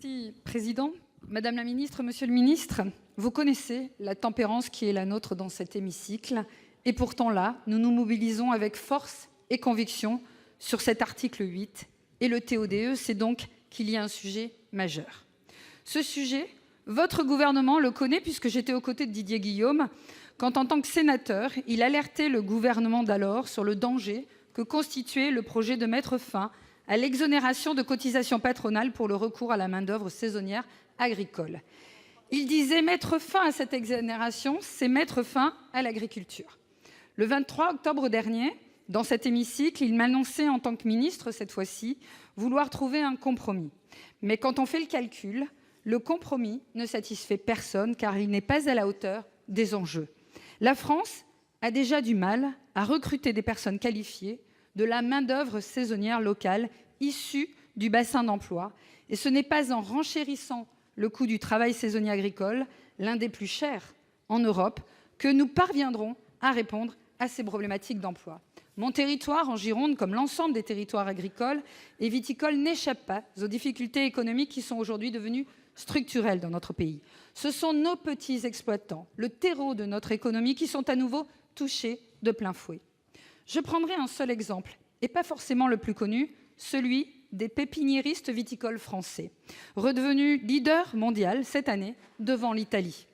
Merci, Président. Madame la Ministre, Monsieur le Ministre, vous connaissez la tempérance qui est la nôtre dans cet hémicycle. Et pourtant là, nous nous mobilisons avec force et conviction sur cet article 8. Et le TO-DE, c'est donc qu'il y a un sujet majeur. Ce sujet, votre gouvernement le connaît puisque j'étais aux côtés de Didier Guillaume quand, en tant que sénateur, il alertait le gouvernement d'alors sur le danger que constituait le projet de mettre fin à l'exonération de cotisations patronales pour le recours à la main-d'œuvre saisonnière agricole. Il disait mettre fin à cette exonération, c'est mettre fin à l'agriculture. Le 23 octobre dernier, dans cet hémicycle, il m'annonçait en tant que ministre, cette fois-ci, vouloir trouver un compromis. Mais quand on fait le calcul, le compromis ne satisfait personne car il n'est pas à la hauteur des enjeux. La France a déjà du mal à recruter des personnes qualifiées, de la main-d'œuvre saisonnière locale issue du bassin d'emploi. Et ce n'est pas en renchérissant le coût du travail saisonnier agricole, l'un des plus chers en Europe, que nous parviendrons à répondre à ces problématiques d'emploi. Mon territoire, en Gironde, comme l'ensemble des territoires agricoles et viticoles, n'échappe pas aux difficultés économiques qui sont aujourd'hui devenues structurelles dans notre pays. Ce sont nos petits exploitants, le terreau de notre économie, qui sont à nouveau touchés de plein fouet. Je prendrai un seul exemple, et pas forcément le plus connu, celui des pépiniéristes viticoles français, redevenus leader mondial cette année devant l'Italie.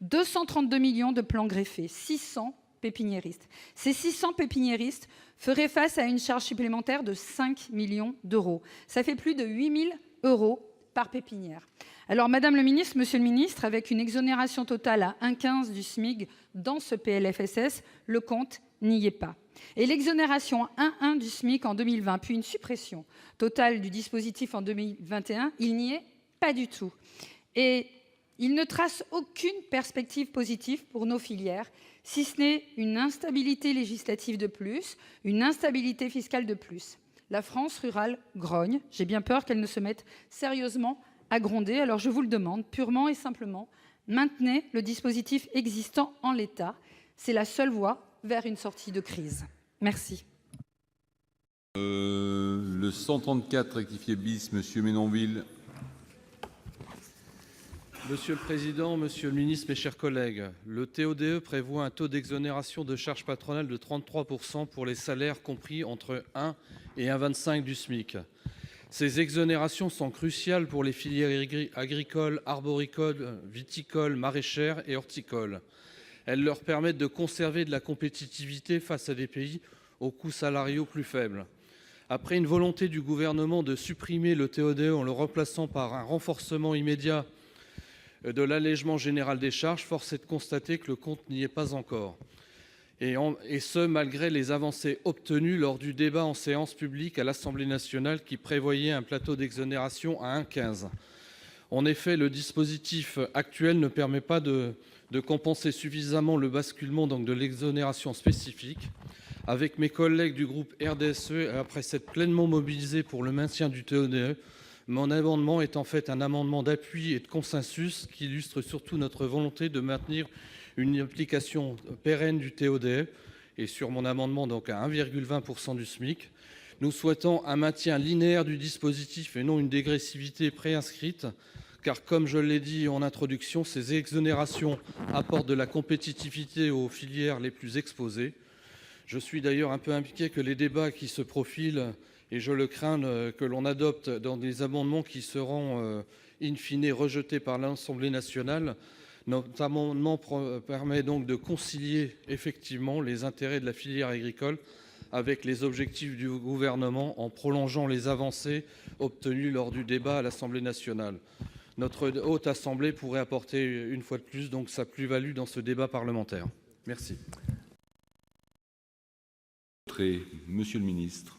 232 millions de plants greffés, 600 pépiniéristes. Ces 600 pépiniéristes feraient face à une charge supplémentaire de 5 millions d'euros. Ça fait plus de 8 000 euros par pépinière. Alors, Madame le ministre, Monsieur le ministre, avec une exonération totale à 1,15 du SMIC dans ce PLFSS, le compte n'y est pas. Et l'exonération à 1,1 du SMIC en 2020, puis une suppression totale du dispositif en 2021, il n'y est pas du tout. Et il ne trace aucune perspective positive pour nos filières, si ce n'est une instabilité législative de plus, une instabilité fiscale de plus. La France rurale grogne. J'ai bien peur qu'elle ne se mette sérieusement à gronder. Alors je vous le demande, purement et simplement, maintenez le dispositif existant en l'état. C'est la seule voie vers une sortie de crise. Merci. Le 134 rectifié bis, Monsieur Menonville. Monsieur le Président, Monsieur le Ministre, mes chers collègues, le TO-DE prévoit un taux d'exonération de charges patronales de 33% pour les salaires compris entre 1 et 1,25 du SMIC. Ces exonérations sont cruciales pour les filières agricoles, arboricoles, viticoles, maraîchères et horticoles. Elles leur permettent de conserver de la compétitivité face à des pays aux coûts salariaux plus faibles. Après une volonté du gouvernement de supprimer le TO-DE en le remplaçant par un renforcement immédiat de l'allègement général des charges, force est de constater que le compte n'y est pas encore. Et ce, malgré les avancées obtenues lors du débat en séance publique à l'Assemblée nationale qui prévoyait un plateau d'exonération à 1,15. En effet, le dispositif actuel ne permet pas de compenser suffisamment le basculement de l'exonération spécifique. Avec mes collègues du groupe RDSE, après s'être pleinement mobilisés pour le maintien du TO-DE, mon amendement est en fait un amendement d'appui et de consensus qui illustre surtout notre volonté de maintenir une application pérenne du TO-DE et sur mon amendement donc à 1,20% du SMIC. Nous souhaitons un maintien linéaire du dispositif et non une dégressivité préinscrite, car comme je l'ai dit en introduction, ces exonérations apportent de la compétitivité aux filières les plus exposées. Je suis d'ailleurs un peu inquiet que les débats qui se profilent, et je le crains, que l'on adopte dans des amendements qui seront in fine rejetés par l'Assemblée nationale. Notre amendement permet donc de concilier effectivement les intérêts de la filière agricole avec les objectifs du gouvernement en prolongeant les avancées obtenues lors du débat à l'Assemblée nationale. Notre Haute Assemblée pourrait apporter une fois de plus donc sa plus-value dans ce débat parlementaire. Merci. Monsieur le ministre.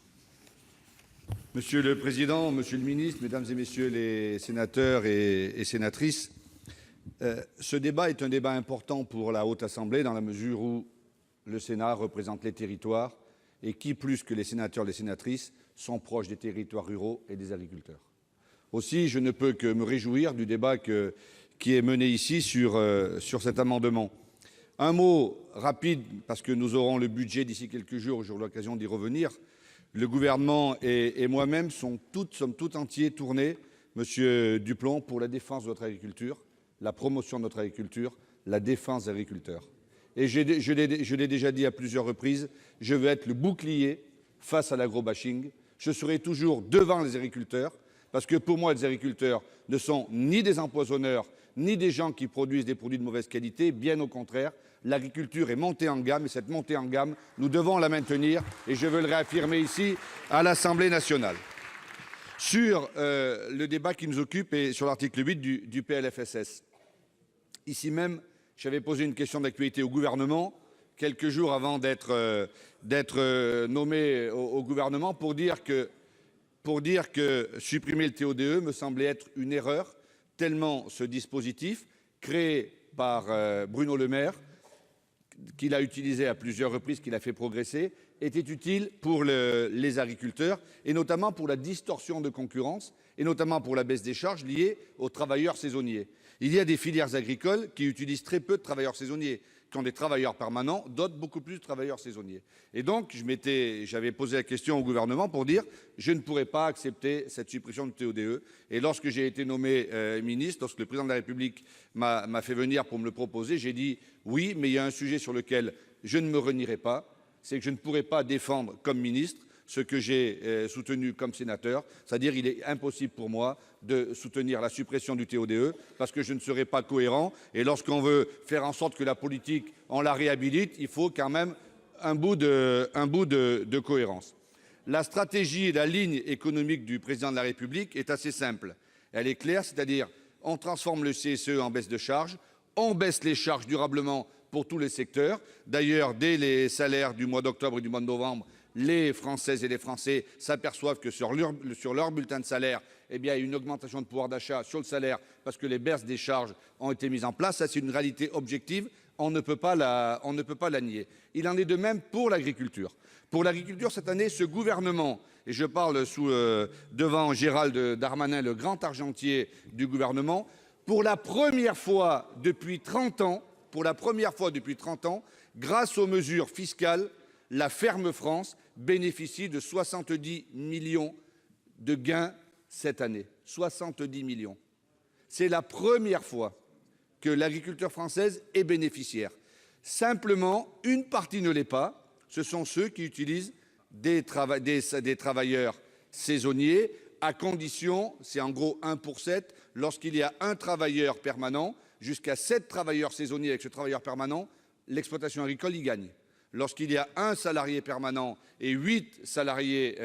Monsieur le Président, Monsieur le Ministre, Mesdames et Messieurs les sénateurs et sénatrices, ce débat est un débat important pour la Haute Assemblée dans la mesure où le Sénat représente les territoires et qui, plus que les sénateurs et les sénatrices, sont proches des territoires ruraux et des agriculteurs. Aussi, je ne peux que me réjouir du débat qui est mené ici sur cet amendement. Un mot rapide, parce que nous aurons le budget d'ici quelques jours, j'aurai l'occasion d'y revenir. Le gouvernement et moi-même sommes tout entiers tournés Monsieur Duplomb, pour la défense de notre agriculture, la promotion de notre agriculture, la défense des agriculteurs. Et je l'ai déjà dit à plusieurs reprises, je veux être le bouclier face à l'agro-bashing. Je serai toujours devant les agriculteurs, parce que pour moi, les agriculteurs ne sont ni des empoisonneurs, ni des gens qui produisent des produits de mauvaise qualité. Bien au contraire, l'agriculture est montée en gamme, et cette montée en gamme, nous devons la maintenir, et je veux le réaffirmer ici à l'Assemblée nationale. Sur le débat qui nous occupe et sur l'article 8 du PLFSS. Ici même, j'avais posé une question d'actualité au gouvernement, quelques jours avant d'être nommé au gouvernement, pour dire que supprimer le TO-DE me semblait être une erreur, tellement ce dispositif, créé par Bruno Le Maire, qu'il a utilisé à plusieurs reprises, qu'il a fait progresser, était utile pour les agriculteurs, et notamment pour la distorsion de concurrence, et notamment pour la baisse des charges liées aux travailleurs saisonniers. Il y a des filières agricoles qui utilisent très peu de travailleurs saisonniers, qui ont des travailleurs permanents, d'autres beaucoup plus de travailleurs saisonniers. Et donc, j'avais posé la question au gouvernement pour dire je ne pourrais pas accepter cette suppression du TO-DE. Et lorsque j'ai été nommé ministre, lorsque le président de la République m'a fait venir pour me le proposer, j'ai dit oui, mais il y a un sujet sur lequel je ne me renierai pas, c'est que je ne pourrai pas défendre comme ministre ce que j'ai soutenu comme sénateur, c'est-à-dire il est impossible pour moi de soutenir la suppression du TO-DE parce que je ne serai pas cohérent. Et lorsqu'on veut faire en sorte que la politique, on la réhabilite, il faut quand même un bout de cohérence. La stratégie et la ligne économique du président de la République est assez simple. Elle est claire, c'est-à-dire on transforme le CSE en baisse de charges, on baisse les charges durablement pour tous les secteurs. D'ailleurs, dès les salaires du mois d'octobre et du mois de novembre, les Françaises et les Français s'aperçoivent que sur leur bulletin de salaire, eh bien, il y a une augmentation de pouvoir d'achat sur le salaire parce que les baisses des charges ont été mises en place. Ça, c'est une réalité objective. On ne peut pas la nier. Il en est de même pour l'agriculture. Pour l'agriculture, cette année, ce gouvernement, et je parle devant Gérald Darmanin, le grand argentier du gouvernement, pour la première fois depuis 30 ans, grâce aux mesures fiscales, la ferme France bénéficie de 70 millions de gains cette année. 70 millions. C'est la première fois que l'agriculture française est bénéficiaire. Simplement, une partie ne l'est pas. Ce sont ceux qui utilisent des travailleurs saisonniers, à condition, c'est en gros 1 pour 7, lorsqu'il y a un travailleur permanent, jusqu'à 7 travailleurs saisonniers avec ce travailleur permanent, l'exploitation agricole y gagne. Lorsqu'il y a un salarié permanent et 8 salariés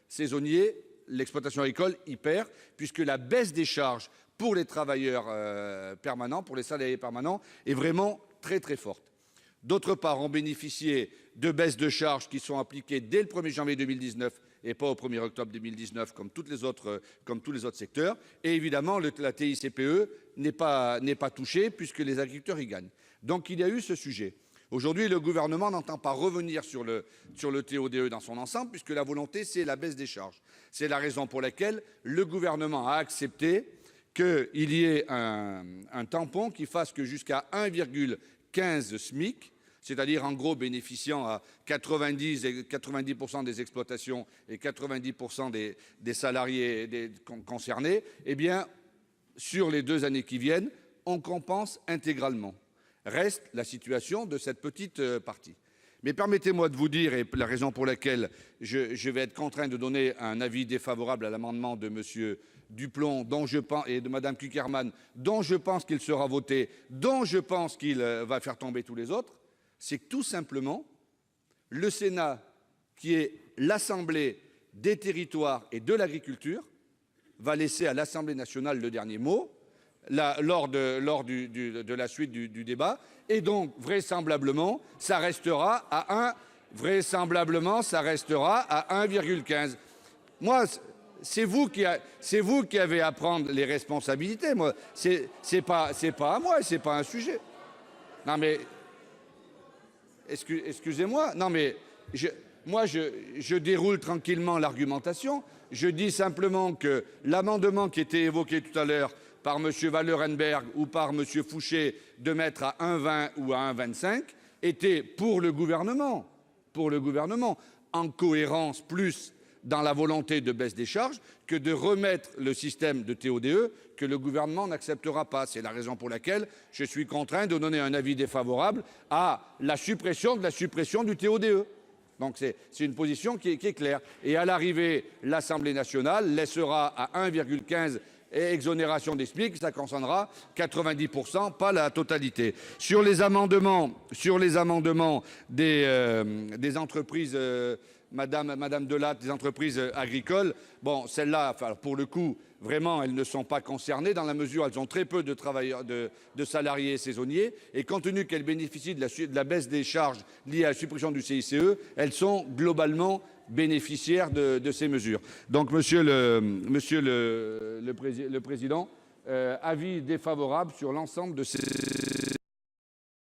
saisonniers, l'exploitation agricole y perd, puisque la baisse des charges pour les travailleurs permanents, pour les salariés permanents, est vraiment très très forte. D'autre part, on bénéficiait de baisses de charges qui sont appliquées dès le 1er janvier 2019 et pas au 1er octobre 2019 comme tous les autres secteurs. Et évidemment, la TICPE n'est pas touchée puisque les agriculteurs y gagnent. Donc il y a eu ce sujet. Aujourd'hui, le gouvernement n'entend pas revenir sur le TO-DE dans son ensemble, puisque la volonté, c'est la baisse des charges. C'est la raison pour laquelle le gouvernement a accepté qu'il y ait un tampon qui fasse que jusqu'à 1,15 SMIC, c'est-à-dire en gros bénéficiant à 90% des exploitations et 90% des salariés concernés, eh bien, sur les 2 années qui viennent, on compense intégralement. Reste la situation de cette petite partie. Mais permettez-moi de vous dire, et la raison pour laquelle je vais être contraint de donner un avis défavorable à l'amendement de M. Duplomb et de Mme Cukierman, dont je pense qu'il sera voté, dont je pense qu'il va faire tomber tous les autres, c'est que tout simplement, le Sénat, qui est l'Assemblée des territoires et de l'agriculture, va laisser à l'Assemblée nationale le dernier mot, lors de la suite du débat, et donc vraisemblablement ça restera à 1,15. Moi, c'est vous qui avez à prendre les responsabilités. Moi, c'est pas à moi, c'est pas un sujet. Non mais excusez-moi. Non mais je déroule tranquillement l'argumentation. Je dis simplement que l'amendement qui était évoqué tout à l'heure par M. Wallerenberg ou par M. Fouché de mettre à 1,20 ou à 1,25 était pour le gouvernement, en cohérence plus dans la volonté de baisse des charges que de remettre le système de TO-DE que le gouvernement n'acceptera pas. C'est la raison pour laquelle je suis contraint de donner un avis défavorable à la suppression du TO-DE. Donc c'est une position qui est claire. Et à l'arrivée, l'Assemblée nationale laissera à 1,15 et exonération des SMIC, ça concernera 90%, pas la totalité. Sur les amendements des entreprises, Madame Delatte, des entreprises agricoles, bon, celles-là, enfin, pour le coup, vraiment, elles ne sont pas concernées dans la mesure où elles ont très peu de travailleurs, de salariés saisonniers, et compte tenu qu'elles bénéficient de la baisse des charges liées à la suppression du CICE, elles sont globalement bénéficiaires de ces mesures. Donc, Monsieur le Président, avis défavorable sur l'ensemble de ces